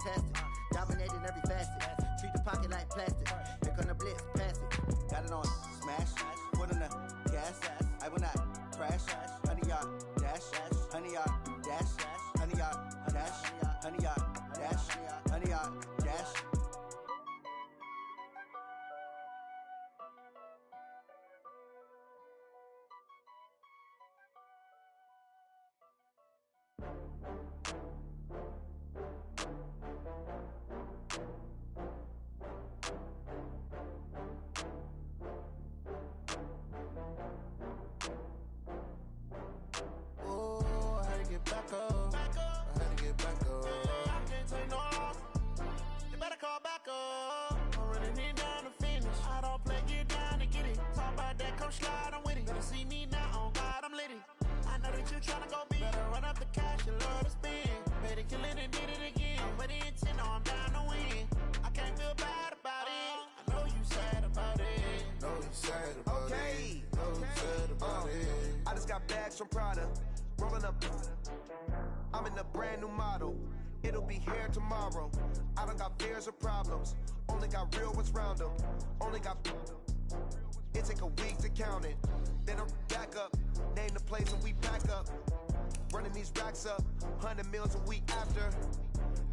fantastic. Dominating every facet. Treat the pocket like plastic. Here come the blitz, pass it. Got it on smash. Put on the gas. I will not crash. 100-yard dash. 100-yard dash. 100-yard dash. 100-yard dash. 100-yard dash. From Prada, rolling up. I'm in a brand new model. It'll be here tomorrow. I don't got fears or problems. Only got real ones round them. Only got. It take a week to count it. Then I'm back up. Name the place and we pack up. Running these racks up. 100 meals a week after.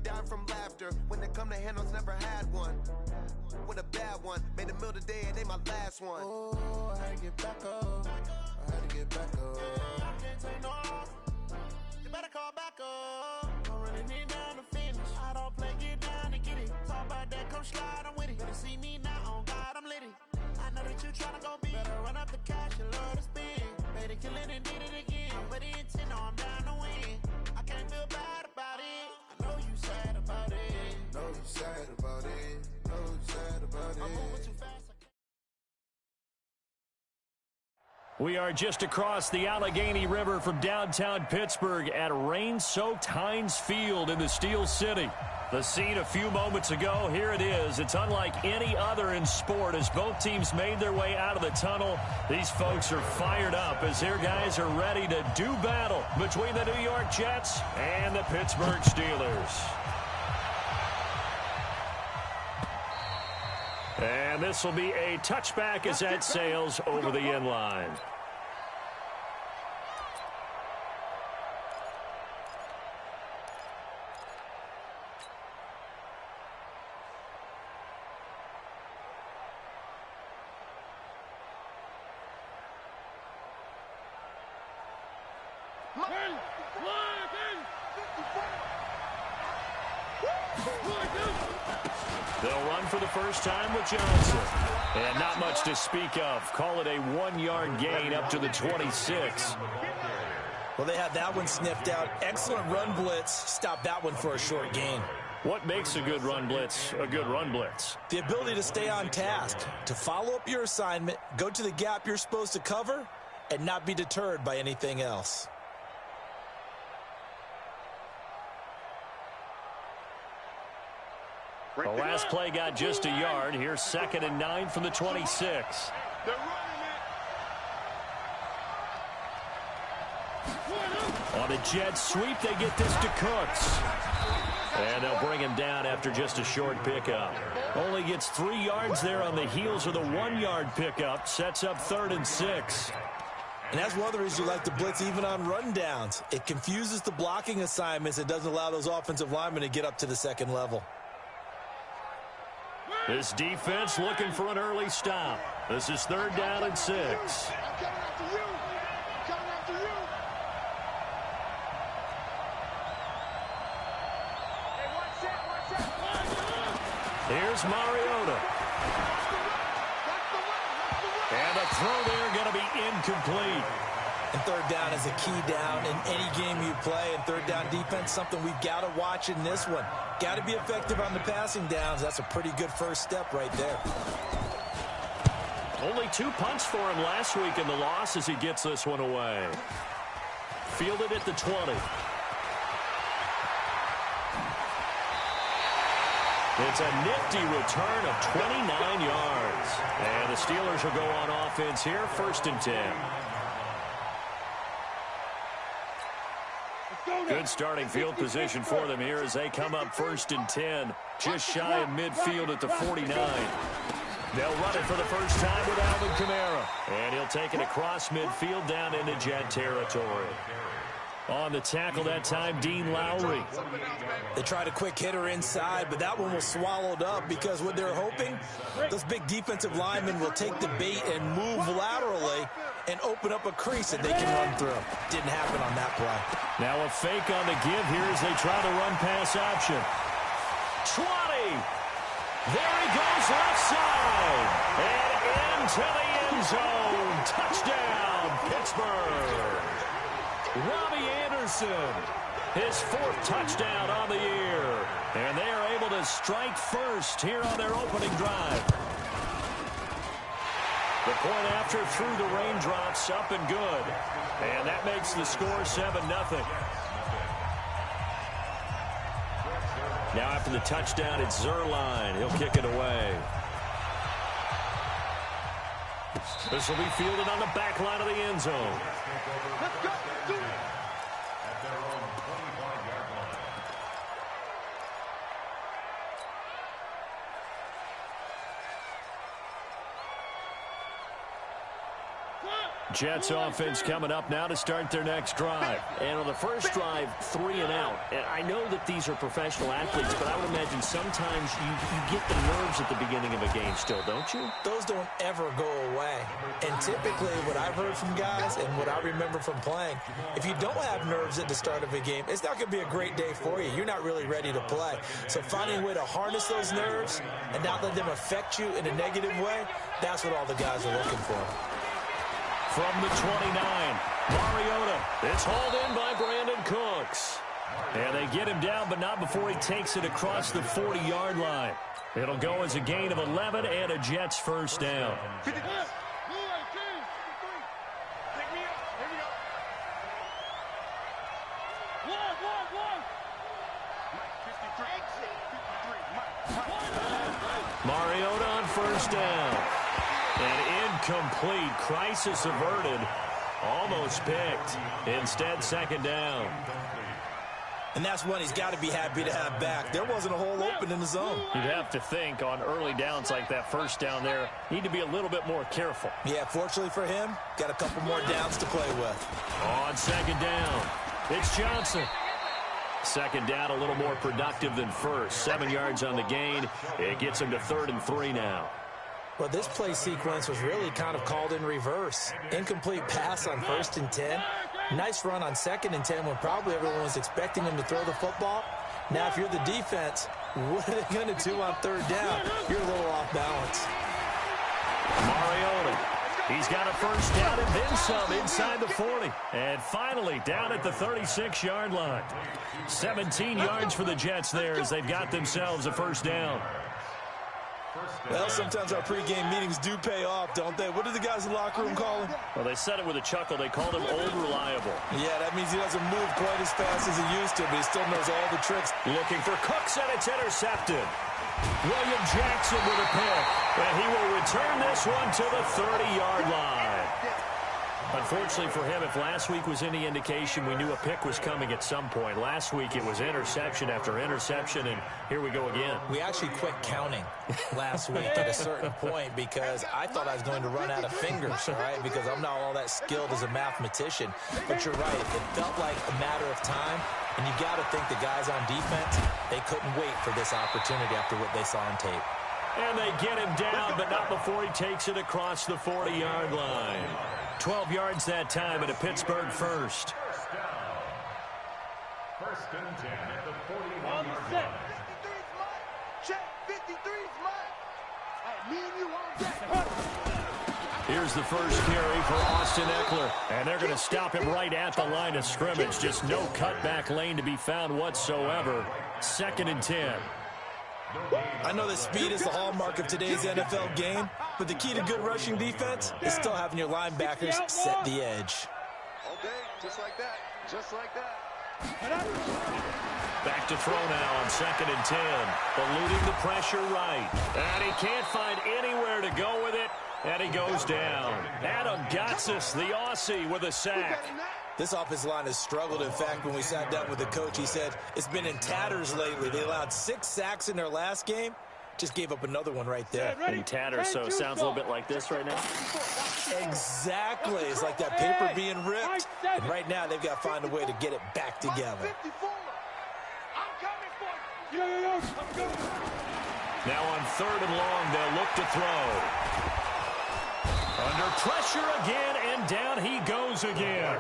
Dying from laughter. When they come to handles, never had one. With a bad one. Made a meal today and they my last one. Oh, I had to get back up. I had to get back up. I can't take no loss. You better call back up. I'm running it down to finish. I don't play, get down to get it. Talk about that, come slide, I'm with it. Better see me now, on God, I'm litty. I know that you tryna go big. Better run up the cash, you love to spin. Better kill it and did it again. With the intent, no, I'm down to win. I can't feel bad about it. I know you sad about it. Know you sad about it. Know you sad about it. I'm moving too fast. We are just across the Allegheny River from downtown Pittsburgh at rain-soaked Heinz Field in the Steel City. The scene a few moments ago, here it is. It's unlike any other in sport as both teams made their way out of the tunnel. These folks are fired up as their guys are ready to do battle between the New York Jets and the Pittsburgh Steelers. And this will be a touchback as that sails over the end line. They'll run for the first time with Johnson. And not much to speak of. Call it a 1-yard gain up to the 26. Well, they had that one sniffed out. Excellent run blitz. Stop that one for a short gain. What makes a good run blitz a good run blitz? The ability to stay on task, to follow up your assignment, go to the gap you're supposed to cover, and not be deterred by anything else. The last play got just a yard. Here's 2nd and 9 from the 26. On a jet sweep, they get this to Cooks. And they'll bring him down after just a short pickup. Only gets 3 yards there on the heels of the 1-yard pickup. Sets up 3rd and 6. And that's one of the reasons you like to blitz even on rundowns. It confuses the blocking assignments and doesn't allow those offensive linemen to get up to the second level. This defense looking for an early stop. This is 3rd down and 6. Here's Mariota. And a throw there going to be incomplete. And 3rd down is a key down in any game you play. And 3rd down defense, something we've got to watch in this one. Got to be effective on the passing downs. That's a pretty good first step right there. Only 2 punts for him last week in the loss as he gets this one away. Fielded at the 20. It's a nifty return of 29 yards. And the Steelers will go on offense here, 1st and 10. Let's go, Good starting field position for them here as they come up 1st and 10. Just shy of midfield at the 49. They'll run it for the first time with Alvin Kamara. And he'll take it across midfield down into Jet territory. On the tackle that time, Dean Lowry. They tried a quick hitter inside, but that one was swallowed up because what they're hoping, those big defensive linemen will take the bait and move laterally and open up a crease that they can run through. Didn't happen on that play. Now a fake on the give here as they try the run-pass option. 20. There he goes left side. And into the end zone. Touchdown, Pittsburgh. Robbie Anderson, his 4th touchdown on the year. And they are able to strike first here on their opening drive. The point after through the raindrops, up and good. And that makes the score 7-0. Now after the touchdown, it's Zuerlein. He'll kick it away. This will be fielded on the back line of the end zone. Let's go. Do it. Jets offense coming up now to start their next drive. And on the first drive, 3 and out. And I know that these are professional athletes, but I would imagine sometimes you get the nerves at the beginning of a game still, don't you? Those don't ever go away. And typically what I've heard from guys and what I remember from playing, if you don't have nerves at the start of a game, it's not going to be a great day for you. You're not really ready to play. So finding a way to harness those nerves and not let them affect you in a negative way, that's what all the guys are looking for. From the 29, Mariota. It's hauled in by Brandon Cooks. And they get him down, but not before he takes it across the 40-yard line. It'll go as a gain of 11 and a Jets first down. Mariota on first down. And incomplete. Crisis averted. Almost picked. Instead, 2nd down. And that's one he's got to be happy to have back. There wasn't a hole open in the zone. You'd have to think on early downs like that first down there, need to be a little bit more careful. Yeah, fortunately for him, got a couple more downs to play with. On 2nd down, it's Johnson. 2nd down, a little more productive than first. 7 yards on the gain. It gets him to 3rd and 3 now. Well, this play sequence was really kind of called in reverse. Incomplete pass on 1st and 10. Nice run on 2nd and 10 when probably everyone was expecting him to throw the football. Now, if you're the defense, what are they going to do on 3rd down? You're a little off balance. Mariota. He's got a first down and then some inside the 40. And finally down at the 36-yard line. 17 yards for the Jets there as they've got themselves a first down. Well, sometimes our pregame meetings do pay off, don't they? What do the guys in the locker room call him? Well, they said it with a chuckle. They called him Old Reliable. Yeah, that means he doesn't move quite as fast as he used to, but he still knows all the tricks. Looking for Cooks, and it's intercepted. William Jackson with a pick, and he will return this one to the 30-yard line. Unfortunately for him, if last week was any indication, we knew a pick was coming at some point. Last week it was interception after interception, and here we go again. We actually quit counting last week at a certain point because I thought I was going to run out of fingers, all right, because I'm not all that skilled as a mathematician. But you're right, it felt like a matter of time, and you got to think the guys on defense, they couldn't wait for this opportunity after what they saw on tape. And they get him down, but not before he takes it across the 40-yard line. 12 yards that time at a Pittsburgh first. First and 10 at the 41-yard line. 53's mine. Check. 53's mine. Me and you on deck. Here's the first carry for Austin Eckler. And they're going to stop him right at the line of scrimmage. Just no cutback lane to be found whatsoever. 2nd and 10. I know that speed is the hallmark of today's NFL game, but the key to good rushing defense is still having your linebackers set the edge. All day, just like that. Just like that. Back to throw now on 2nd and 10. Eluding the pressure right. And he can't find anywhere to go with it. And he goes down. Adam Gotsis, the Aussie, with a sack. This offensive line has struggled. In fact, when we sat down with the coach, he said it's been in tatters lately. They allowed 6 sacks in their last game. Just gave up another one right there. In tatters, so it sounds a little bit like this right now. Exactly. It's like that paper being ripped. And right now, they've got to find a way to get it back together. Now on 3rd and long, they'll look to throw. Under pressure again, and down he goes again.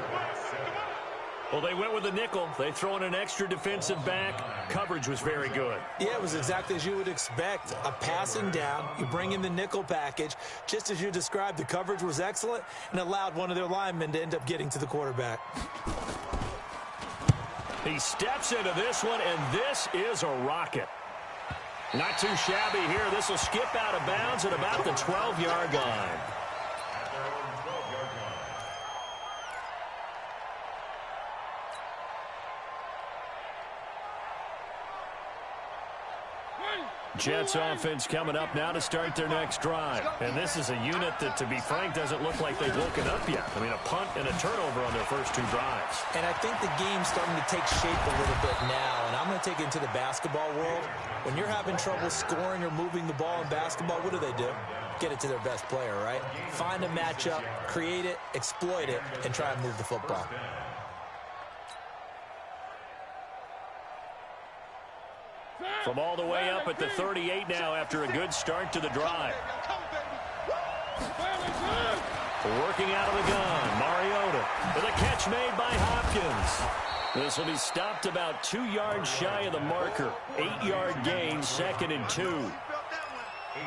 Well, they went with a nickel. They throw in an extra defensive back. Coverage was very good. Yeah, it was exactly as you would expect. A passing down. You bring in the nickel package. Just as you described, the coverage was excellent and allowed one of their linemen to end up getting to the quarterback. He steps into this one, and this is a rocket. Not too shabby here. This will skip out of bounds at about the 12-yard line. Jets offense coming up now to start their next drive. And this is a unit that, to be frank, doesn't look like they've woken up yet. I mean, a punt and a turnover on their first 2 drives. And I think the game's starting to take shape a little bit now. And I'm going to take it into the basketball world. When you're having trouble scoring or moving the ball in basketball, what do? Get it to their best player, right? Find a matchup, create it, exploit it, and try and move the football. From all the way up at the 38 now after a good start to the drive. Working out of the gun, Mariota with a catch made by Hopkins. This will be stopped about 2 yards shy of the marker. 8-yard gain, 2nd and 2.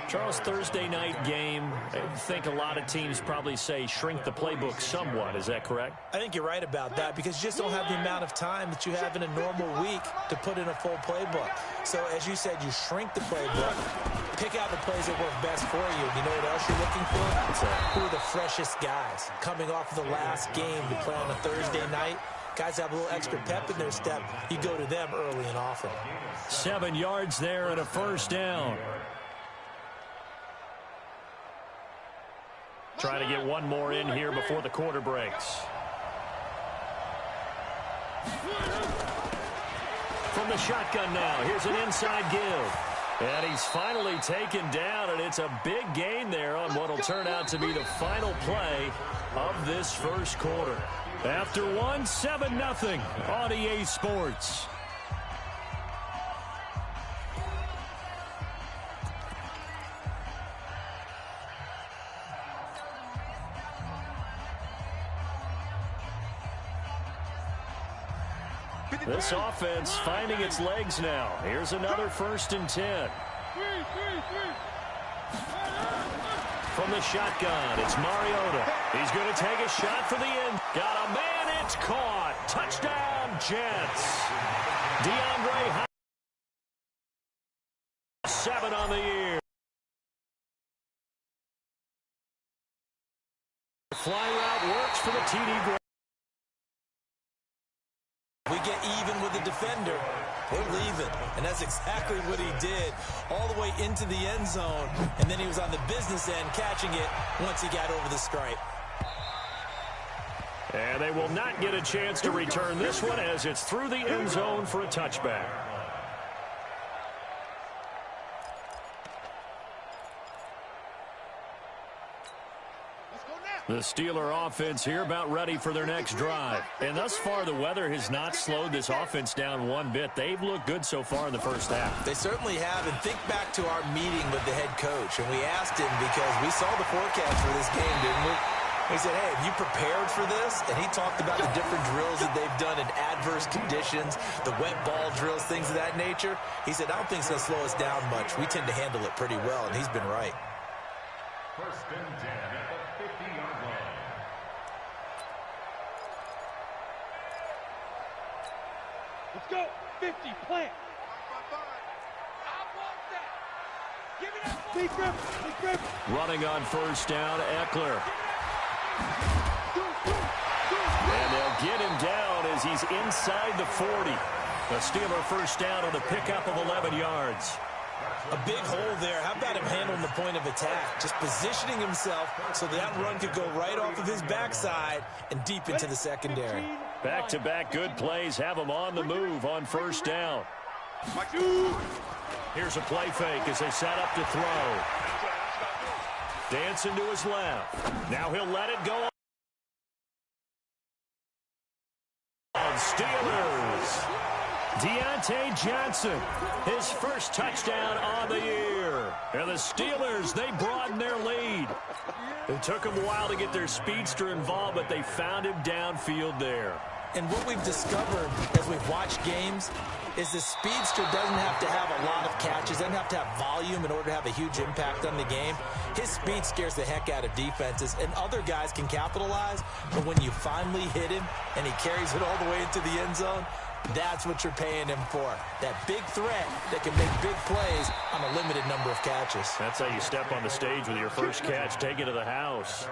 Charles, Thursday night game, I think a lot of teams probably say shrink the playbook somewhat. Is that correct? I think you're right about that because you just don't have the amount of time that you have in a normal week to put in a full playbook. So, as you said, you shrink the playbook, pick out the plays that work best for you. You know what else you're looking for? Who are the freshest guys coming off of the last game to play on a Thursday night? Guys have a little extra pep in their step. You go to them early and often. 7 yards there and a first down. Trying to get one more in here before the quarter breaks. From the shotgun now, here's an inside give. And he's finally taken down, and it's a big gain there on what will turn out to be the final play of this first quarter. After 7-0 on EA Sports. This offense finding its legs now. Here's another 1st and 10. From the shotgun, it's Mariota. He's going to take a shot for the end. Got a man, it's caught. Touchdown, Jets. DeAndre Hopkins, 7 on the year. Fly route works for the TD. We get even with the defender, we're leaving. And that's exactly what he did, all the way into the end zone. And then he was on the business end catching it once he got over the stripe. And they will not get a chance to return this one as it's through the end zone for a touchback. The Steeler offense here about ready for their next drive. And thus far, the weather has not slowed this offense down one bit. They've looked good so far in the first half. They certainly have. And think back to our meeting with the head coach. And we asked him because we saw the forecast for this game, didn't we? He said, hey, have you prepared for this? And he talked about the different drills that they've done in adverse conditions, the wet ball drills, things of that nature. He said, I don't think it's going to slow us down much. We tend to handle it pretty well, and he's been right. 1st and 10 at the 50-yard line. Let's go. 50, plant. I want that. Give me that. Big grip. Running on 1st down, Eckler. And they'll get him down as he's inside the 40. The Steeler 1st down on the pickup of 11 yards. A big hole there. How about him handling the point of attack? Just positioning himself so that run could go right off of his backside and deep into the secondary. Back-to-back good plays have him on the move on first down. Here's a play fake as they set up to throw. Dancing to his left. Now he'll let it go. Steelers. Deontay Johnson, his first touchdown on the year. And the Steelers, they broaden their lead. It took them a while to get their speedster involved, but they found him downfield there. And what we've discovered as we've watched games is the speedster doesn't have to have a lot of catches, doesn't have to have volume in order to have a huge impact on the game. His speed scares the heck out of defenses, and other guys can capitalize. But when you finally hit him and he carries it all the way into the end zone, that's what you're paying him for. That big threat that can make big plays on a limited number of catches. That's how you step on the stage with your first catch, take it to the house.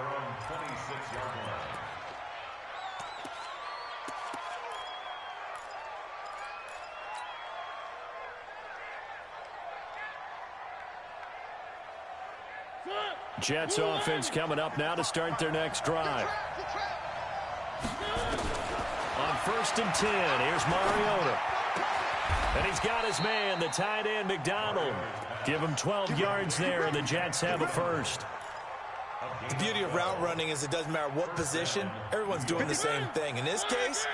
Jets offense coming up now to start their next drive. On 1st and 10, here's Mariota. And he's got his man, the tight end, McDonald. Give him 12 yards there, and the Jets have a first. The beauty of route running is it doesn't matter what position, everyone's doing the same thing. In this case,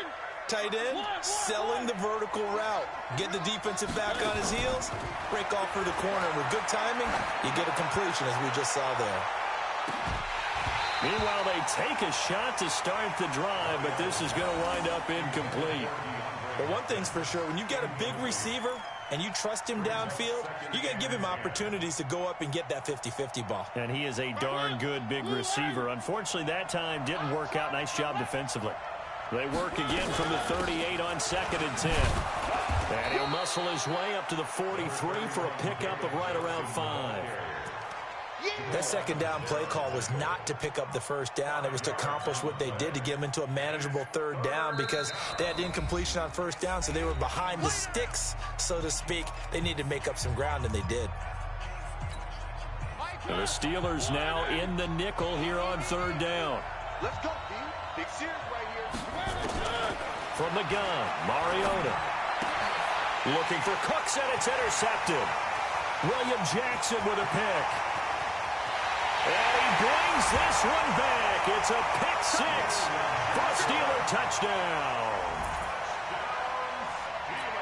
tight end, selling the vertical route. Get the defensive back on his heels, break off for the corner. With good timing, you get a completion, as we just saw there. Meanwhile, they take a shot to start the drive, but this is going to wind up incomplete. But one thing's for sure, when you get a big receiver and you trust him downfield, you got to give him opportunities to go up and get that 50-50 ball. And he is a darn good big receiver. Unfortunately, that time didn't work out. Nice job defensively. They work again from the 38 on 2nd and 10. And he'll muscle his way up to the 43 for a pickup of right around 5. That second down play call was not to pick up the first down. It was to accomplish what they did, to get them into a manageable 3rd down, because they had incompletion on 1st down, so they were behind the sticks, so to speak. They needed to make up some ground, and they did. And the Steelers now in the nickel here on 3rd down. Let's go, D. Big Sears right here. From the gun, Mariota. Looking for Cooks, and it's intercepted. William Jackson with a pick. And he brings this one back. It's a pick 6 for a Steeler touchdown.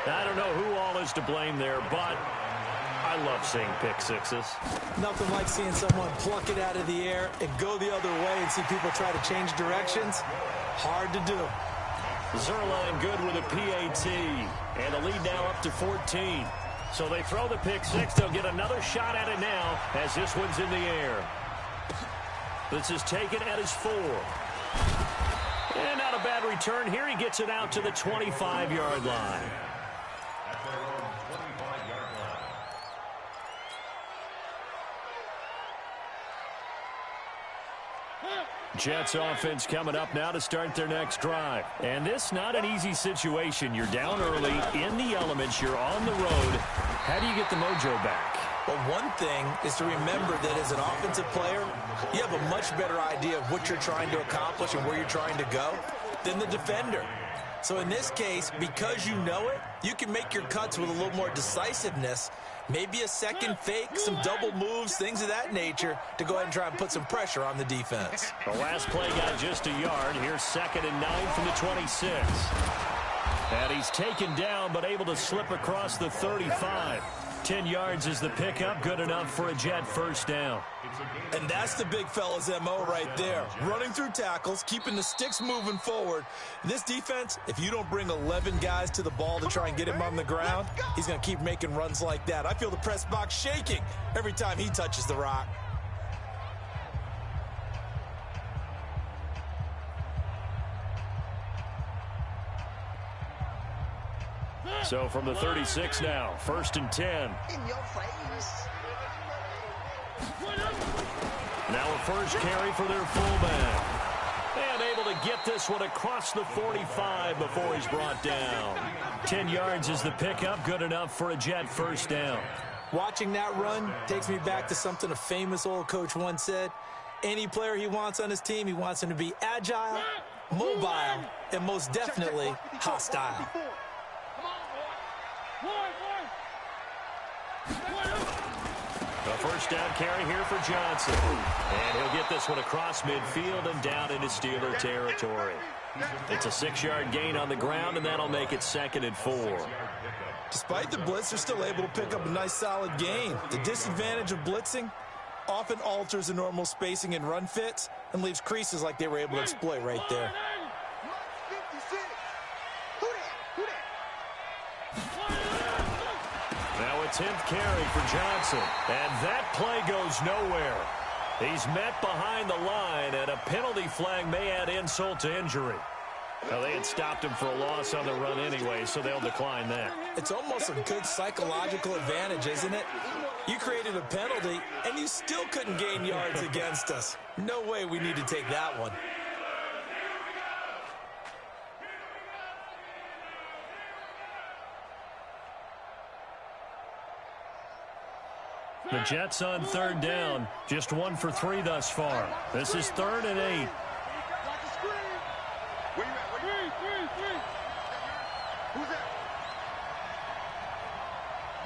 I don't know who all is to blame there, but I love seeing pick 6s. Nothing like seeing someone pluck it out of the air and go the other way and see people try to change directions. Hard to do. Zuerlein good with a PAT. And the lead now up to 14. So they throw the pick 6. They'll get another shot at it now as this one's in the air. This is taken at his 4. And not a bad return here. He gets it out to the 25-yard line. Jets offense coming up now to start their next drive. And this not an easy situation. You're down early, in the elements, you're on the road. How do you get the mojo back? Well, one thing is to remember that as an offensive player, you have a much better idea of what you're trying to accomplish and where you're trying to go than the defender. So in this case, because you know it, you can make your cuts with a little more decisiveness, maybe a second fake, some double moves, things of that nature, to go ahead and try and put some pressure on the defense. The last play got just a yard. Here's 2nd and 9 from the 26. And he's taken down but able to slip across the 35. 10 yards is the pickup, good enough for a Jet first down. And that's the big fella's MO right there. Running through tackles, keeping the sticks moving forward. This defense, if you don't bring 11 guys to the ball to try and get him on the ground, he's going to keep making runs like that. I feel the press box shaking every time he touches the rock. So from the 36 now, 1st and 10. In your face. Now a first carry for their fullback. And able to get this one across the 45 before he's brought down. 10 yards is the pickup, good enough for a Jet first down. Watching that run takes me back to something a famous old coach once said. Any player he wants on his team, he wants him to be agile, mobile, and most definitely hostile. A first down carry here for Johnson. And he'll get this one across midfield and down into Steeler territory. It's a 6-yard gain on the ground, and that'll make it 2nd and 4. Despite the blitz, they're still able to pick up a nice solid gain. The disadvantage of blitzing often alters the normal spacing and run fits and leaves creases like they were able to exploit right there. Now a 10th carry for Johnson, and that play goes nowhere. He's met behind the line, and a penalty flag may add insult to injury. Well, they had stopped him for a loss on the run anyway, so they'll decline that. It's almost a good psychological advantage, isn't it? You created a penalty, and you still couldn't gain yards against us. No way we need to take that one. The Jets on 3rd down, just 1 for 3 thus far. This is 3rd and 8. Who's that?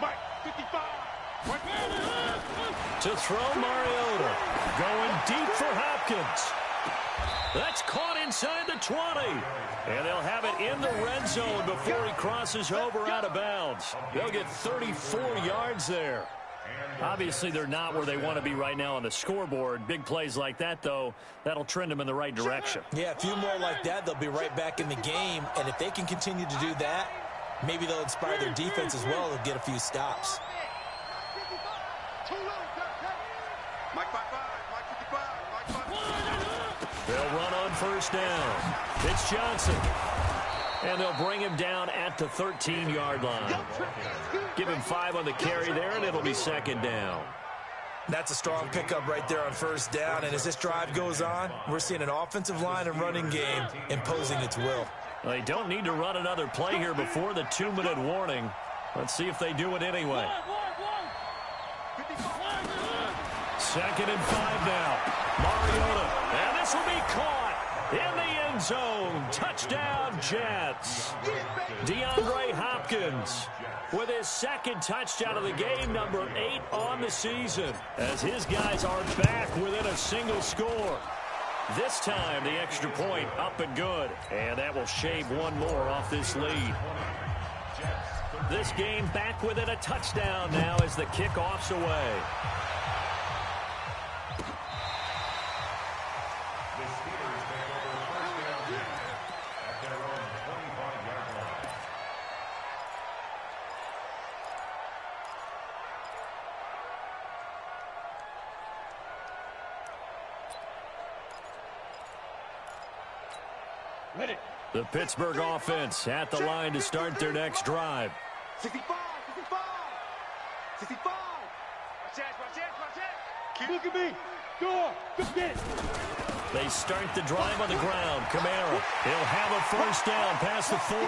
Mike, 55. To throw Mariota. Going deep for Hopkins. That's caught inside the 20. And they'll have it in the red zone before he crosses over out of bounds. They'll get 34 yards there. Obviously, they're not where they want to be right now on the scoreboard. Big plays like that, though, that'll trend them in the right direction. Yeah, a few more like that, they'll be right back in the game. And if they can continue to do that, maybe they'll inspire their defense as well and get a few stops. Mike 55, Mike 55, Mike 55. They'll run on 1st down. It's Johnson. And they'll bring him down at the 13-yard line. Give him 5 on the carry there, and it'll be 2nd down. That's a strong pickup right there on 1st down. And as this drive goes on, we're seeing an offensive line and running game imposing its will. They don't need to run another play here before the 2-minute warning. Let's see if they do it anyway. 2nd and 5 now. Mariota. And this will be caught in the end zone. Touchdown, Jets. DeAndre Hopkins with his 2nd touchdown of the game, number 8 on the season, as his guys are back within a single score. This time, the extra point up and good, and that will shave 1 more off this lead. This game back within a touchdown now as the kickoff's away. The Pittsburgh offense at the line to start their next drive. 65, 65, 65. Watch it. Look at me. Go get. They start the drive on the ground. Kamara, he'll have a 1st down past the 40.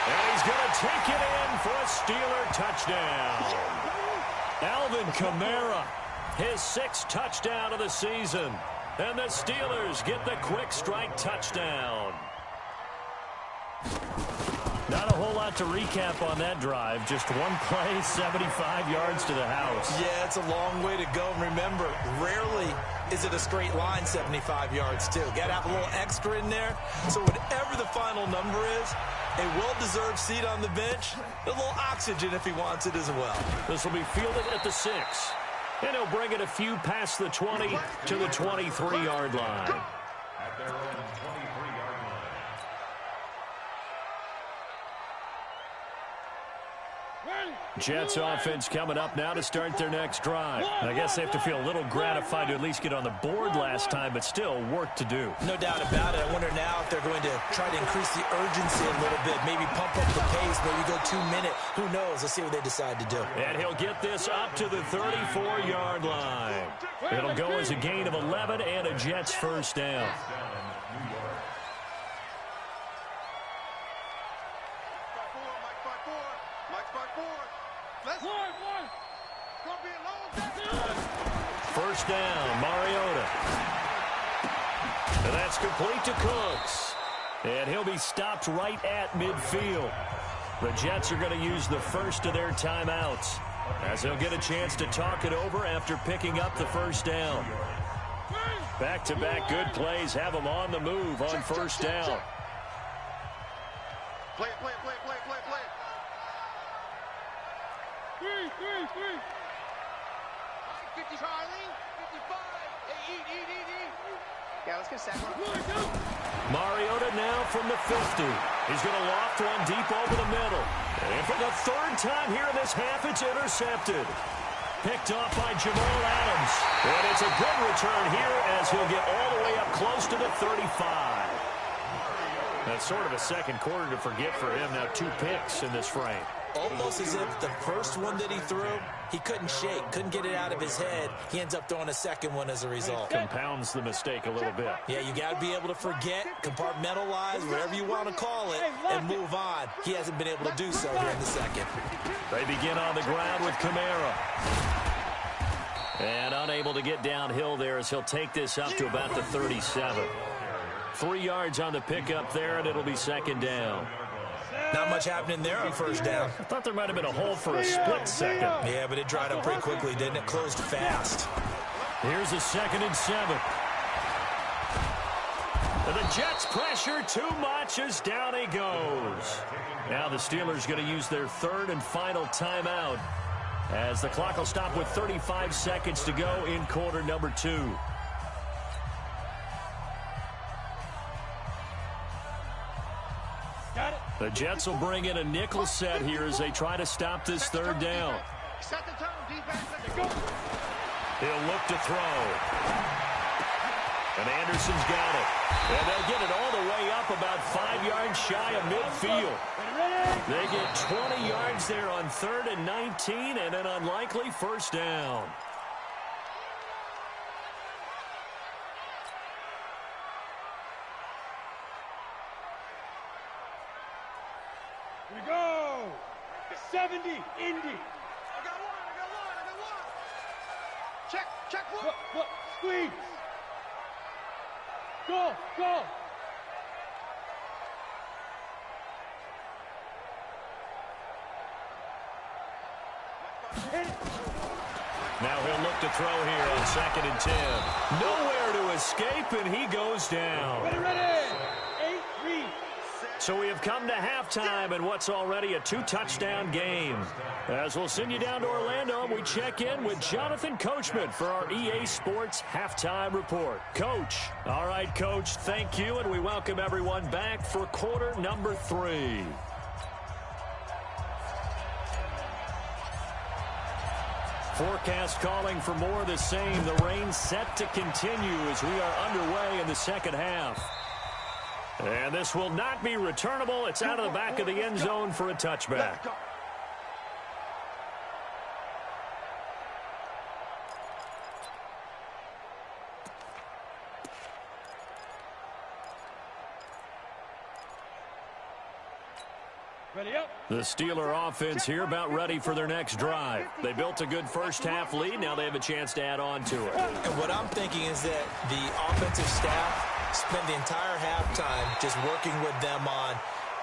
And he's going to take it in for a Steeler touchdown. Alvin Kamara, his 6th touchdown of the season. And the Steelers get the quick strike touchdown. Not a whole lot to recap on that drive. Just 1 play, 75 yards to the house. Yeah, it's a long way to go. And remember, rarely is it a straight line 75 yards, too. Got to have a little extra in there. So whatever the final number is, a well-deserved seat on the bench, a little oxygen if he wants it as well. This will be fielded at the 6. And he'll bring it a few past the 20 to the 23-yard line. At their own 23-yard line. Jets offense coming up now to start their next drive. I guess they have to feel a little gratified to at least get on the board last time, but still work to do. No doubt about it. I wonder now if they're going to try to increase the urgency a little bit, maybe pump up the pace, maybe go 2-minute. Who knows? Let's see what they decide to do. And he'll get this up to the 34-yard line. It'll go as a gain of 11 and a Jets 1st down. Mike's by 4. Let's go. It's going to be a long day. First down, Mariota. And that's complete to Cooks. And he'll be stopped right at midfield. The Jets are going to use the first of their timeouts, as they'll get a chance to talk it over after picking up the first down. Back-to-back good plays have them on the move on first down. Play. 50 Charlie, 55. Hey, eat. Yeah, let's get a sack. Mariota now from the 50. He's going to loft one deep over the middle. And for the third time here in this half, it's intercepted. Picked off by Jamal Adams. And it's a good return here as he'll get all the way up close to the 35. That's sort of a second quarter to forget for him. Now 2 picks in this frame. Almost as if the first one that he threw, he couldn't shake, couldn't get it out of his head. He ends up throwing a second one as a result. Compounds the mistake a little bit. Yeah, you got to be able to forget, compartmentalize, whatever you want to call it, and move on. He hasn't been able to do so here in the second. They begin on the ground with Kamara. And unable to get downhill there as he'll take this up to about the 37. 3 yards on the pickup there, and it'll be second down. Not much happening there on first down. I thought there might have been a hole for a split second. Yeah, but it dried up pretty quickly, didn't it? Closed fast. Here's a 2nd and 7. And the Jets pressure too much as down he goes. Now the Steelers going to use their third and final timeout, as the clock will stop with 35 seconds to go in quarter number 2. The Jets will bring in a nickel set here as they try to stop this third down. Set the tone, defense. Let's go. He'll look to throw. And Anderson's got it. And they'll get it all the way up about 5 yards shy of midfield. They get 20 yards there on 3rd and 19 and an unlikely first down. We go. 70, Indy. I got one. Check one. Look, squeeze. Go. Now he'll look to throw here on 2nd and 10. Nowhere to escape, and he goes down. Ready. 8-3. So we have come to halftime in what's already a 2-touchdown game. As we'll send you down to Orlando, we check in with Jonathan Coachman for our EA Sports Halftime Report. Coach. All right, Coach, thank you, and we welcome everyone back for quarter number 3. Forecast calling for more of the same. The rain set to continue as we are underway in the second half. And this will not be returnable. It's out of the back of the end zone for a touchback. The Steeler offense here about ready for their next drive. They built a good first half lead. Now they have a chance to add on to it. And what I'm thinking is that the offensive staff spent the entire halftime just working with them on,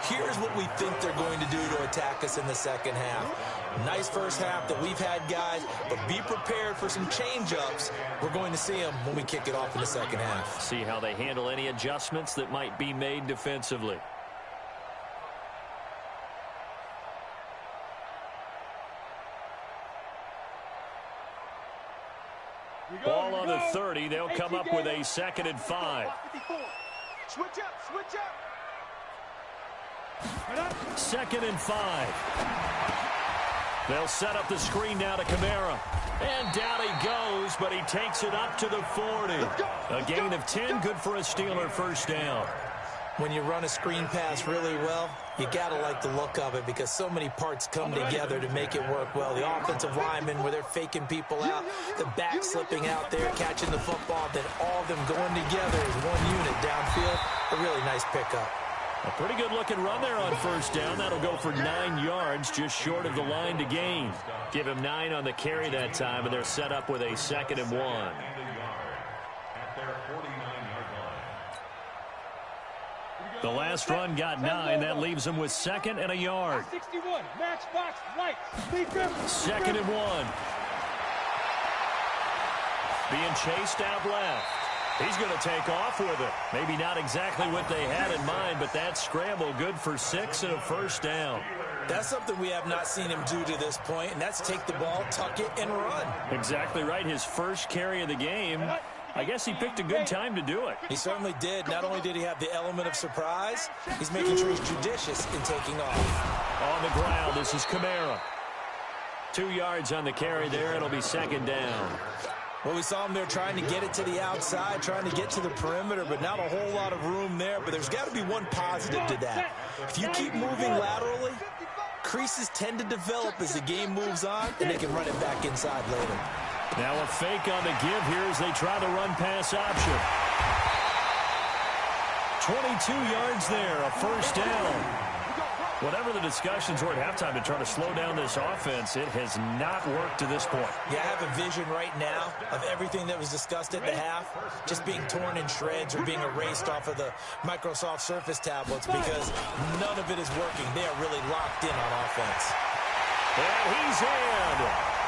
here's what we think they're going to do to attack us in the second half. Nice first half that we've had, guys, but be prepared for some change-ups. We're going to see them when we kick it off in the second half. See how they handle any adjustments that might be made defensively. Ball on the 30. They'll come up with a 2nd and 5. Switch up. 2nd and 5. They'll set up the screen now to Kamara. And down he goes, but he takes it up to the 40. A gain of 10, good for a Steeler first down. When you run a screen pass really well, you got to like the look of it because so many parts come together to make it work well. The offensive linemen, where they're faking people out, the back slipping out there, catching the football, then all of them going together as one unit downfield. A really nice pickup. A pretty good-looking run there on first down. That'll go for 9 yards, just short of the line to gain. Give him 9 on the carry that time, and they're set up with a 2nd and 1. The last run got 9. That leaves him with 2nd and a yard. 61, matchbox right. 2nd and 1. Being chased out left. He's going to take off with it. Maybe not exactly what they had in mind, but that scramble good for 6 and a first down. That's something we have not seen him do to this point, and that's take the ball, tuck it, and run. Exactly right. His first carry of the game. I guess he picked a good time to do it. He certainly did. Not only did he have the element of surprise, he's making sure he's judicious in taking off. On the ground, this is Kamara. 2 yards on the carry there. It'll be 2nd down. Well, we saw him there trying to get it to the outside, trying to get to the perimeter, but not a whole lot of room there. But there's got to be one positive to that. If you keep moving laterally, creases tend to develop as the game moves on, and they can run it back inside later. Now a fake on the give here as they try the run-pass option. 22 yards there, a first down. Whatever the discussions were at halftime to try to slow down this offense, it has not worked to this point. Yeah, I have a vision right now of everything that was discussed at the half just being torn in shreds or being erased off of the Microsoft Surface tablets because none of it is working. They are really locked in on offense. And he's in.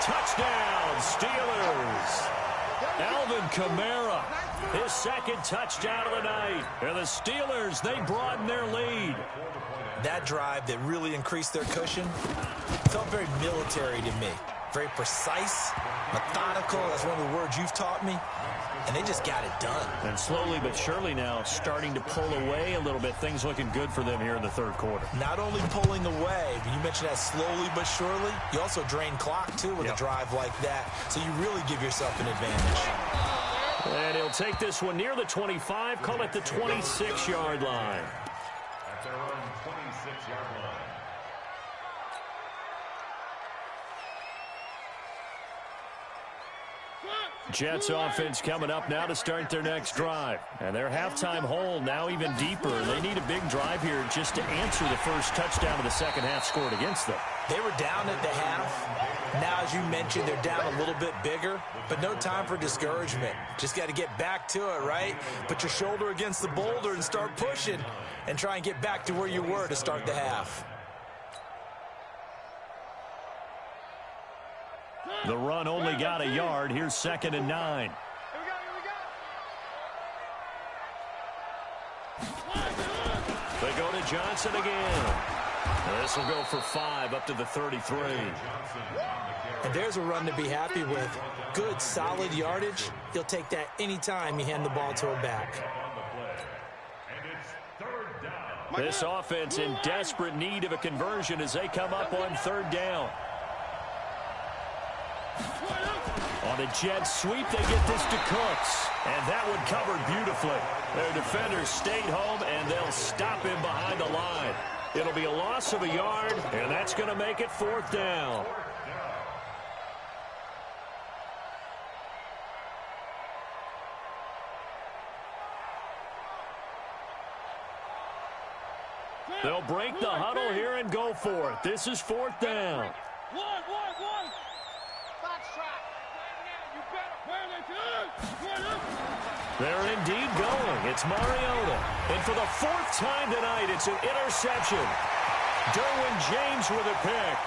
Touchdown, Steelers. Alvin Kamara, his 2nd touchdown of the night. And the Steelers, they broaden their lead. That drive that really increased their cushion felt very military to me. Very precise, methodical. That's one of the words you've taught me. And they just got it done. And slowly but surely now starting to pull away a little bit. Things looking good for them here in the 3rd quarter. Not only pulling away, but you mentioned that slowly but surely. You also drain clock, too, with a drive like that. So you really give yourself an advantage. And he'll take this one near the 25. Call it the 26-yard line. That's our own 26-yard line. Jets offense coming up now to start their next drive. And their halftime hole now even deeper. They need a big drive here just to answer the first touchdown of the second half scored against them. They were down at the half. Now, as you mentioned, they're down a little bit bigger, but no time for discouragement. Just got to get back to it, right? Put your shoulder against the boulder and start pushing and try and get back to where you were to start the half. The run only got a yard. Here's 2nd and 9. They go to Johnson again. This will go for 5 up to the 33. And there's a run to be happy with. Good, solid yardage. He'll take that anytime you hand the ball to a back. This offense in desperate need of a conversion as they come up on 3rd down. On a jet sweep, they get this to Cooks. And that one covered beautifully. Their defenders stayed home, and they'll stop him behind the line. It'll be a loss of a yard, and that's going to make it 4th down. They'll break the huddle here and go for it. This is 4th down. They're indeed going. It's Mariota. And for the 4th time tonight, it's an interception. Derwin James with a pick.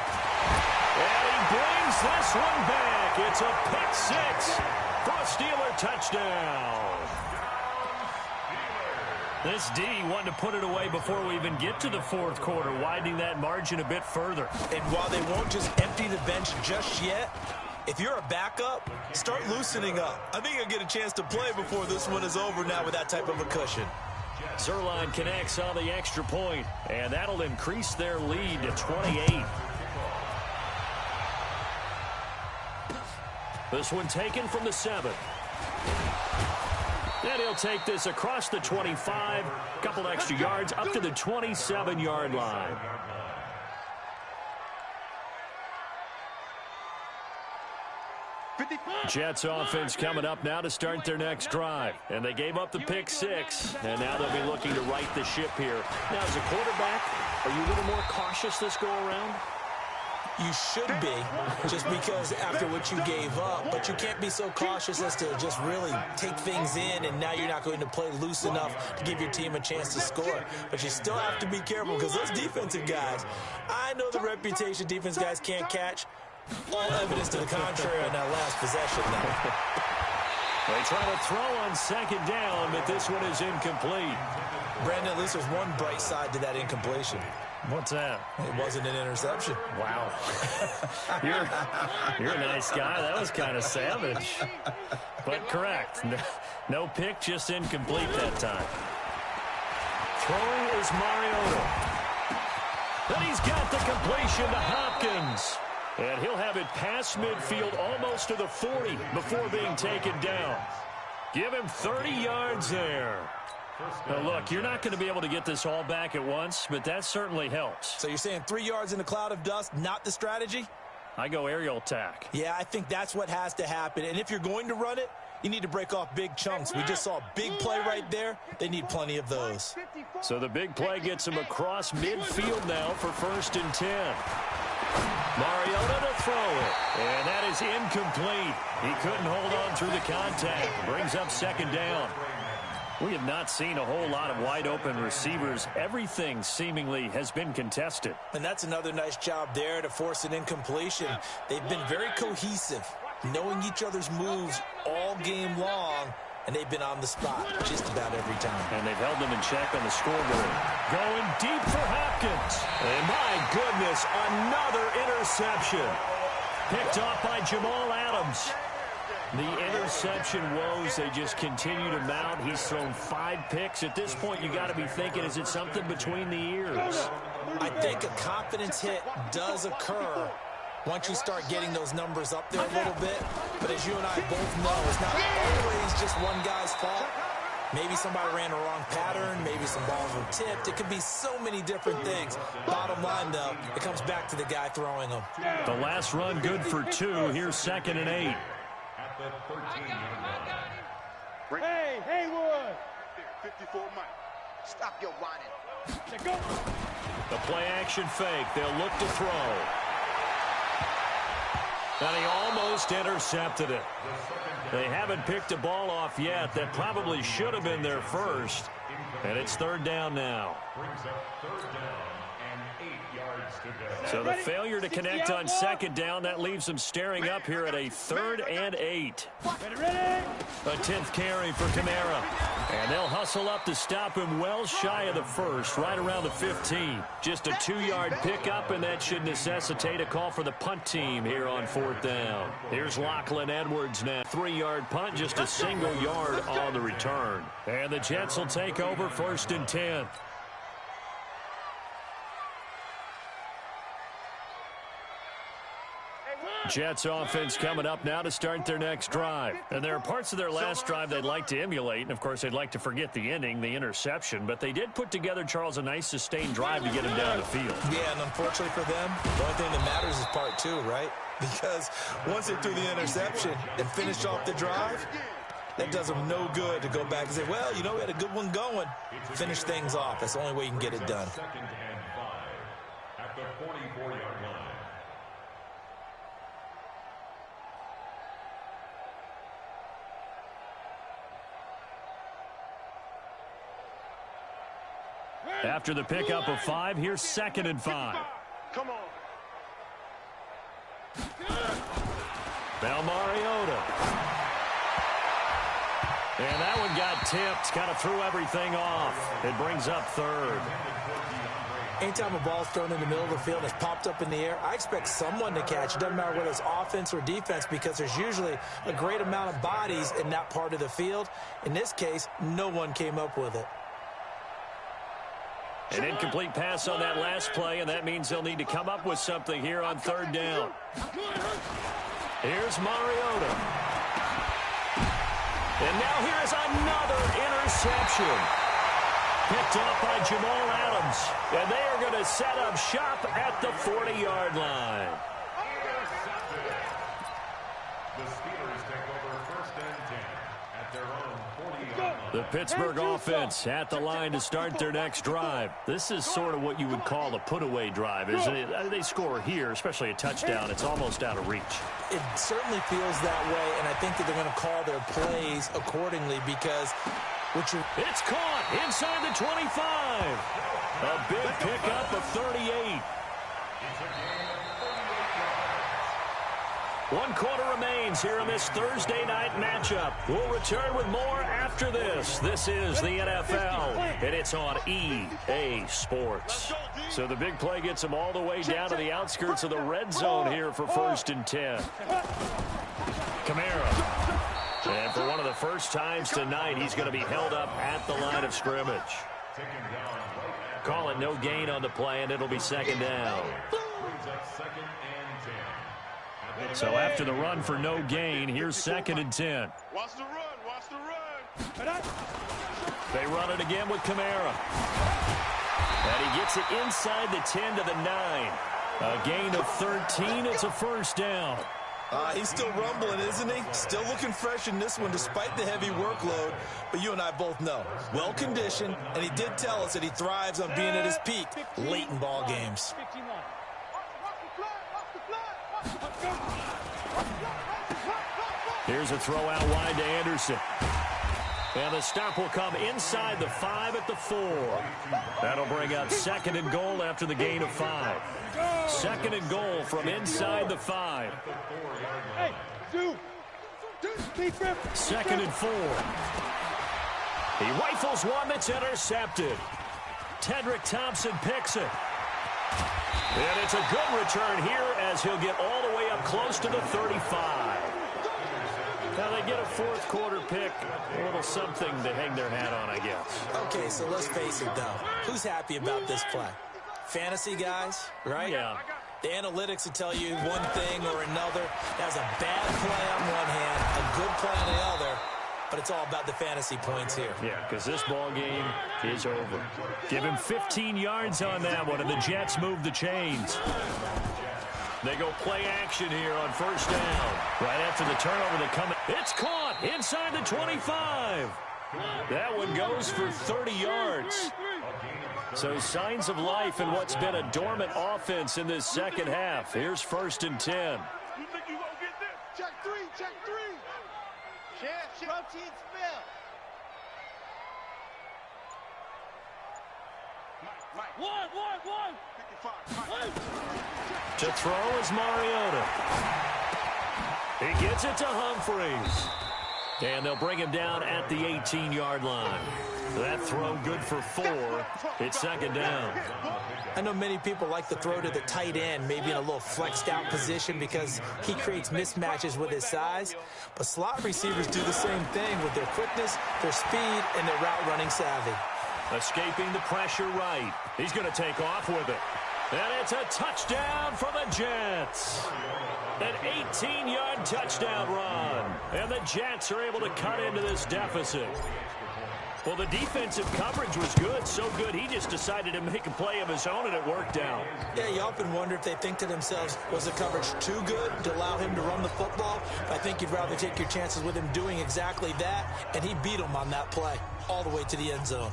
And he brings this one back. It's a pick 6 for a Steeler touchdown. This D wanted to put it away before we even get to the 4th quarter, widening that margin a bit further. And while they won't just empty the bench just yet, if you're a backup, start loosening up. I think you'll get a chance to play before this one is over now with that type of a cushion. Zuerlein connects on the extra point, and that'll increase their lead to 28. This one taken from the 7. And he'll take this across the 25, couple extra yards up to the 27-yard line. Jets offense coming up now to start their next drive. And they gave up the pick 6, and now they'll be looking to right the ship here. Now, as a quarterback, are you a little more cautious this go-around? You should be, just because after what you gave up, but you can't be so cautious as to just really take things in, and now you're not going to play loose enough to give your team a chance to score. But you still have to be careful because those defensive guys, I know the reputation defense guys can't catch. All evidence to the contrary on that last possession now. They try to throw on second down, but this one is incomplete. Brandon, at least there's one bright side to that incompletion. What's that? It wasn't an interception. Wow. You're a nice guy. That was kind of savage. But correct. No pick, just incomplete that time. Throwing is Mariota. And he's got the completion to Hopkins. And he'll have it past midfield almost to the 40 before being taken down. Give him 30 yards there. Now, look, you're not going to be able to get this all back at once, but that certainly helps. So you're saying 3 yards in a cloud of dust, not the strategy? I go aerial attack. Yeah, I think that's what has to happen. And if you're going to run it, you need to break off big chunks. We just saw a big play right there. They need plenty of those. So the big play gets him across midfield now for 1st and 10. Mariota to throw it. And that is incomplete. He couldn't hold on through the contact. Brings up 2nd down. We have not seen a whole lot of wide-open receivers. Everything seemingly has been contested. And that's another nice job there to force an incompletion. They've been very cohesive, knowing each other's moves all game long, and they've been on the spot just about every time. And they've held them in check on the scoreboard. Going deep for Hopkins. And my goodness, another interception. Picked off by Jamal Adams. The interception woes, they just continue to mount. He's thrown 5 picks. At this point, you got to be thinking, is it something between the ears? I think a confidence hit does occur once you start getting those numbers up there a little bit. But as you and I both know, it's not always just one guy's fault. Maybe somebody ran a wrong pattern. Maybe some balls were tipped. It could be so many different things. Bottom line, though, it comes back to the guy throwing them. The last run good for 2. Here's 2nd and 8. Hey, Haywood! 54 Mike. Stop your whining. Go. The play action fake. They'll look to throw. And he almost intercepted it. They haven't picked a ball off yet. That probably should have been their first. And it's 3rd down now. So the failure to connect on 2nd down, that leaves them staring up here at a 3rd and 8. A 10th carry for Kamara. And they'll hustle up to stop him well shy of the 1st, right around the 15. Just a 2-yard pickup, and that should necessitate a call for the punt team here on 4th down. Here's Lachlan Edwards now. 3-yard punt, just a single yard on the return. And the Jets will take over 1st and 10. Jets offense coming up now to start their next drive. And there are parts of their last drive they'd like to emulate. And, of course, they'd like to forget the ending, the interception. But they did put together, Charles, a nice sustained drive to get him down the field. Yeah, and unfortunately for them, the only thing that matters is part 2, right? Because once they threw the interception and finished off the drive, that does them no good to go back and say, well, you know, we had a good one going. Finish things off. That's the only way you can get it done. 2nd and 5 at the 44-yard line. After the pickup of 5, here's 2nd and 5. Come on. Now Mariota. And that one got tipped, kind of threw everything off. It brings up 3rd. Anytime a ball's thrown in the middle of the field and it's popped up in the air, I expect someone to catch. It doesn't matter whether it's offense or defense because there's usually a great amount of bodies in that part of the field. In this case, no one came up with it. An incomplete pass on that last play, and that means they'll need to come up with something here on 3rd down. Here's Mariota. And now here's another interception. Picked off by Jamal Adams. And they are going to set up shop at the 40-yard line. The Steelers take over 1st and 10 at their own 40-yard line. The Pittsburgh offense at the line to start their next drive. This is sort of what you would call a put-away drive, isn't it? They score here, especially a touchdown. It's almost out of reach. It certainly feels that way, and I think that they're going to call their plays accordingly because it's caught inside the 25. A big pickup of 38. 1 quarter remains here in this Thursday night matchup. We'll return with more after this. This is the NFL, and it's on EA Sports. So the big play gets him all the way down to the outskirts of the red zone here for 1st and 10. Kamara. And for one of the first times tonight, he's going to be held up at the line of scrimmage. Call it no gain on the play, and it'll be 2nd down. So after the run for no gain, here's 2nd and 10. Watch the run. Watch the run. They run it again with Kamara. And he gets it inside the 10 to the 9. A gain of 13. It's a 1st down. He's still rumbling, isn't he? Still looking fresh in this one despite the heavy workload. But you and I both know, well-conditioned, and he did tell us that he thrives on being at his peak late in ball games. Here's a throw out wide to Anderson. And the stop will come inside the 5 at the 4. That'll bring up 2nd and goal after the gain of 5. 2nd and goal from inside the 5. 2nd and 4. He rifles one that's intercepted. Tedrick Thompson picks it. And it's a good return here as he'll get all the way up close to the 35. Now they get a 4th quarter pick, a little something to hang their hat on, I guess. Okay, so let's face it, though. Who's happy about this play? Fantasy guys, right? Yeah. The analytics will tell you one thing or another. That's a bad play on one hand, a good play on the other, but it's all about the fantasy points here. Yeah, because this ball game is over. Give him 15 yards on that one, and the Jets move the chains. They go play action here on 1st down. Right after the turnover, they come. It's caught inside the 25. That one goes for 30 yards. So signs of life in what's been a dormant offense in this 2nd half. Here's 1st and 10. You think you gonna get this? Check 3. Check 3. Chef, protein spill. Mike. One. 55. To throw is Mariota. He gets it to Humphreys. And they'll bring him down at the 18-yard line. That throw good for 4. It's 2nd down. I know many people like to throw to the tight end, maybe in a little flexed out position because he creates mismatches with his size. But slot receivers do the same thing with their quickness, their speed, and their route running savvy. Escaping the pressure right. He's going to take off with it. And it's a touchdown for the Jets. An 18-yard touchdown run. And the Jets are able to cut into this deficit. Well, the defensive coverage was good, so good he just decided to make a play of his own, and it worked out. Yeah, you often wonder if they think to themselves, was the coverage too good to allow him to run the football? I think you'd rather take your chances with him doing exactly that, and he beat him on that play all the way to the end zone.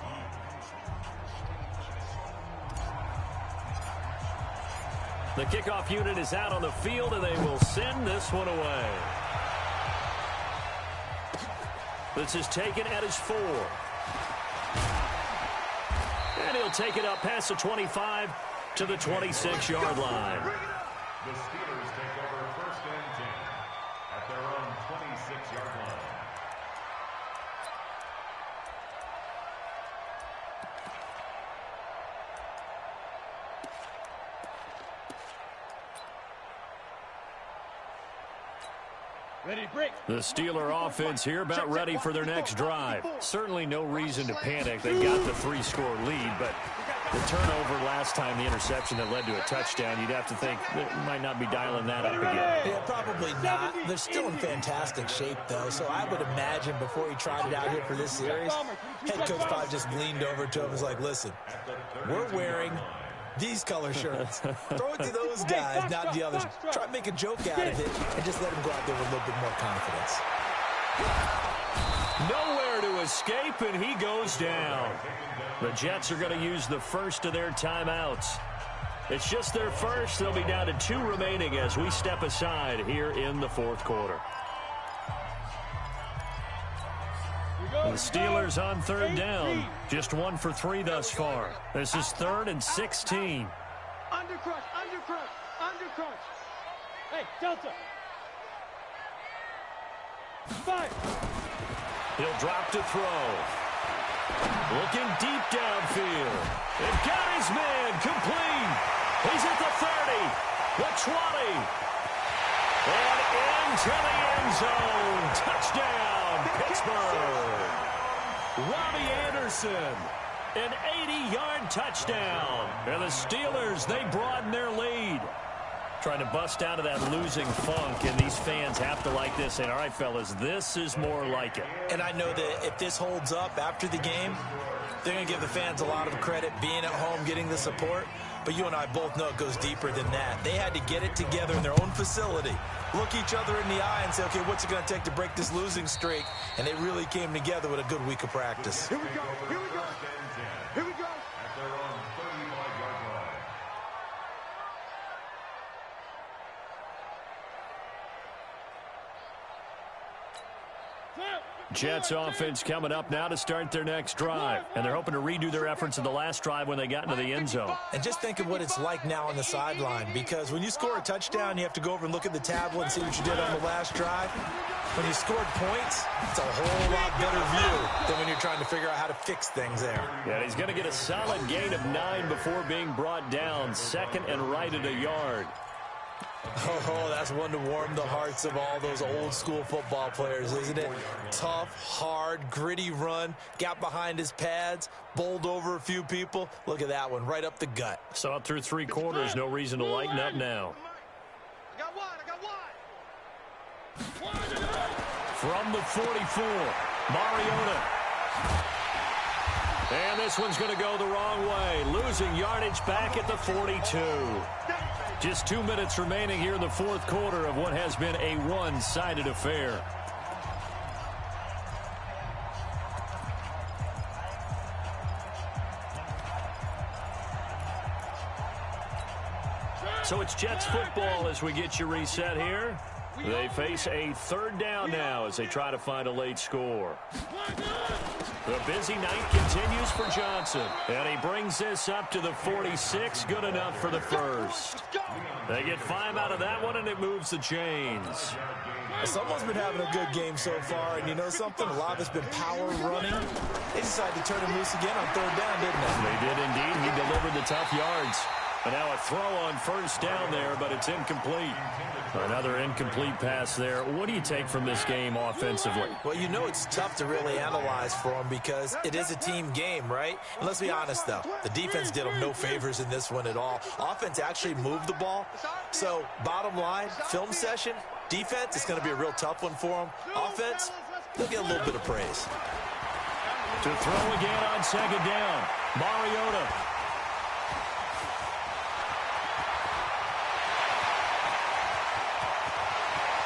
The kickoff unit is out on the field, and they will send this one away. This is taken at his 4. And he'll take it up past the 25 to the 26-yard line. The Steelers take over 1st and 10 at their own 26-yard line. The Steeler offense here about ready for their next drive. Certainly no reason to panic. They got the 3-score lead, but the turnover last time, the interception that led to a touchdown, you'd have to think they might not be dialing that up again. Yeah, probably not. They're still in fantastic shape, though, so I would imagine before he tried it out here for this series, head coach probably just leaned over to him and was like, listen, we're wearing these color shirts. Throw it to those guys, not the others. Try to make a joke out of it and just let them go out there with a little bit more confidence. Nowhere to escape, and he goes down. The Jets are going to use the first of their timeouts. It's just their first. They'll be down to 2 remaining as we step aside here in the fourth quarter. The Steelers on third down. Just 1 for 3 thus far. This is 3rd and 16. Under crush. Hey, Delta. 5. He'll drop to throw. Looking deep downfield. They've got his man complete. He's at the 30, the 20, and into the end zone. Touchdown, Pittsburgh. Robbie Anderson, an 80-yard touchdown. And the Steelers, they broaden their lead. Trying to bust out of that losing funk, and these fans have to like this. And all right, fellas, this is more like it. And I know that if this holds up after the game, they're going to give the fans a lot of credit, being at home, getting the support. But you and I both know it goes deeper than that. They had to get it together in their own facility, look each other in the eye and say, okay, what's it going to take to break this losing streak? And they really came together with a good week of practice. Here we go. At their own 35-yard line. Jets offense coming up now to start their next drive. And they're hoping to redo their efforts in the last drive when they got into the end zone. And just think of what it's like now on the sideline, because when you score a touchdown, you have to go over and look at the tablet and see what you did on the last drive. When you scored points, it's a whole lot better view than when you're trying to figure out how to fix things there. Yeah, he's going to get a solid gain of 9 before being brought down. 2nd and right at a yard. Oh, that's one to warm the hearts of all those old school football players, isn't it? Tough, hard, gritty run, got behind his pads, bowled over a few people. Look at that one, right up the gut. Saw it through 3 quarters, no reason to lighten up now. I got one. From the 44, Mariota. And this one's going to go the wrong way, losing yardage back at the 42. Just 2 minutes remaining here in the fourth quarter of what has been a one-sided affair. So it's Jets football as we get you reset here. They face a 3rd down now as they try to find a late score. The busy night continues for Johnson. And he brings this up to the 46. Good enough for the first. They get 5 out of that one, and it moves the chains. Someone's been having a good game so far, and you know something? A lot of it's been power running. They decided to turn him loose again on 3rd down, didn't they? They did indeed. He delivered the tough yards. And now a throw on 1st down there, but it's incomplete. Another incomplete pass there. What do you take from this game offensively? Well, you know it's tough to really analyze for them because it is a team game, right? And let's be honest, though. The defense did them no favors in this one at all. Offense actually moved the ball. So, bottom line, film session, defense, it's going to be a real tough one for them. Offense, they'll get a little bit of praise. To throw again on 2nd down, Mariota.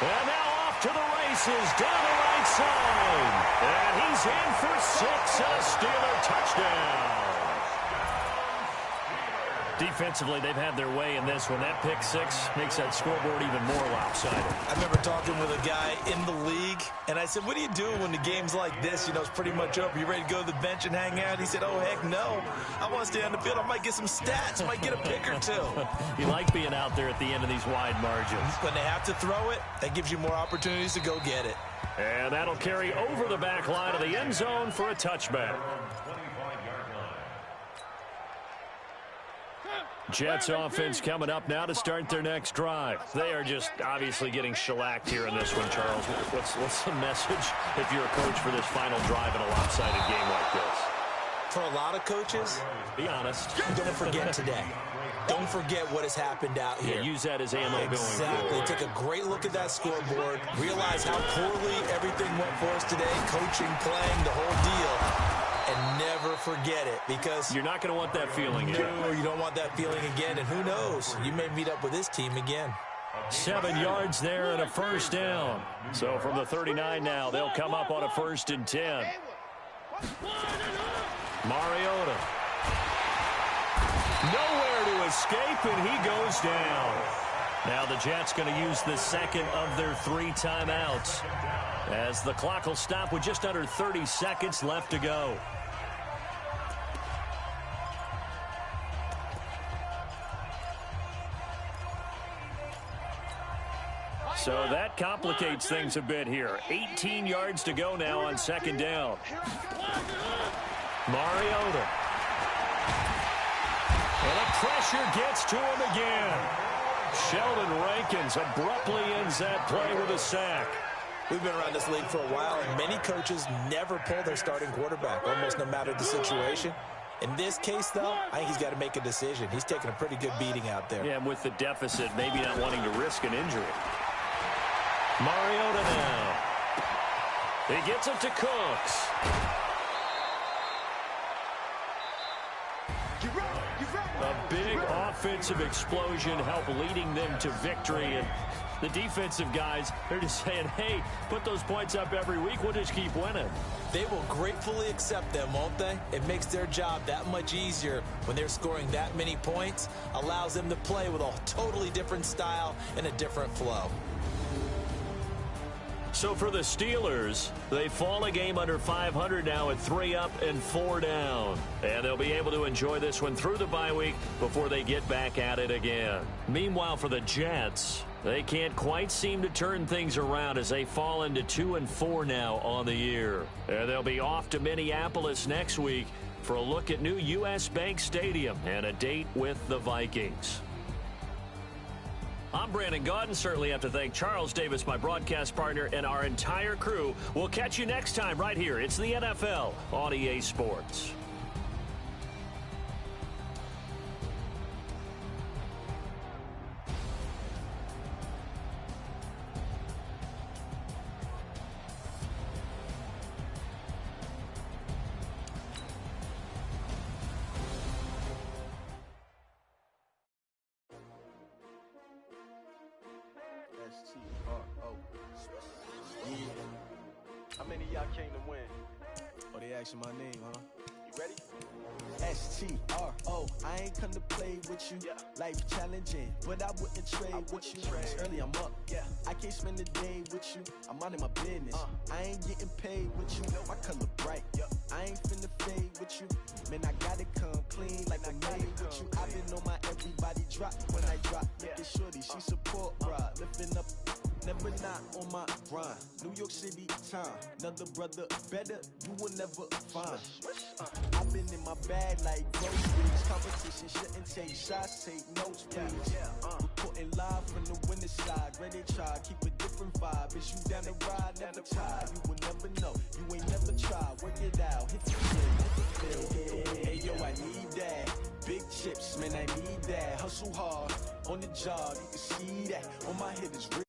And now off to the races, down the right side. And he's in for 6, a Steeler touchdown. Defensively, they've had their way in this one. That pick 6 makes that scoreboard even more lopsided. I remember talking with a guy in the league, and I said, what do you do when the game's like this? You know, it's pretty much over. You ready to go to the bench and hang out? He said, oh, heck no. I want to stay on the field. I might get some stats. I might get a pick or 2. You like being out there at the end of these wide margins. When they have to throw it, that gives you more opportunities to go get it. And that'll carry over the back line of the end zone for a touchback. Jets offense coming up now to start their next drive. They are just obviously getting shellacked here in this one, Charles. What's the message if you're a coach for this final drive in a lopsided game like this? For a lot of coaches, be honest. Don't forget today. Don't forget what has happened out here. Yeah, use that as ammo going Exactly. forward. Take a great look at that scoreboard. Realize how poorly everything went for us today. Coaching, playing, the whole deal. and never forget it, because you're not going to want that feeling again. No, you don't want that feeling again, and who knows, you may meet up with this team again. 7 yards there and a first down. So from the 39 now, they'll come up on a 1st and 10. Mariota. Nowhere to escape, and he goes down. Now the Jets going to use the second of their 3 timeouts, as the clock will stop with just under 30 seconds left to go. So that complicates things a bit here. 18 yards to go now on 2nd down. Mariota. And the pressure gets to him again. Sheldon Rankins abruptly ends that play with a sack. We've been around this league for a while, and many coaches never pull their starting quarterback, almost no matter the situation. In this case, though, I think he's got to make a decision. He's taking a pretty good beating out there. Yeah, and with the deficit, maybe not wanting to risk an injury. Mariota now. He gets it to Cooks. A big offensive explosion helped leading them to victory. And the defensive guys, they're just saying, hey, put those points up every week. We'll just keep winning. They will gratefully accept them, won't they? It makes their job that much easier when they're scoring that many points. Allows them to play with a totally different style and a different flow. So for the Steelers, they fall a game under 500 now at 3 up and 4 down. And they'll be able to enjoy this one through the bye week before they get back at it again. Meanwhile, for the Jets, they can't quite seem to turn things around as they fall into 2 and 4 now on the year. And they'll be off to Minneapolis next week for a look at new U.S. Bank Stadium and a date with the Vikings. I'm Brandon Gaudin. Certainly have to thank Charles Davis, my broadcast partner, and our entire crew. We'll catch you next time right here. It's the NFL on EA Sports. How many of y'all came to win? Oh, they asking my name, huh? You ready? S-T-R-O, I ain't come to play with you. Yeah. Life challenging, but I wouldn't trade with you. It's early, I'm up. Yeah. I can't spend the day with you. I'm minding my business. I ain't getting paid with you. My color bright. Yeah. I ain't finna fade with you. Man, I gotta come clean like I'm made with you. I've been on my everybody drop when I drop. Look at shorty, she support ride. Lifting up. Never not on my grind. New York City time. Another brother better, you will never find. I've been in my bag like groceries. Competition shouldn't take shots, take notes, please. Reporting live from the winning side. Ready to try, keep a different vibe. Is you down the ride, never tired. You will never know, you ain't never tried. Work it out, hit the field. Hey yo, I need that. Big chips, man, I need that. Hustle hard on the job, you can see that. On my head is real.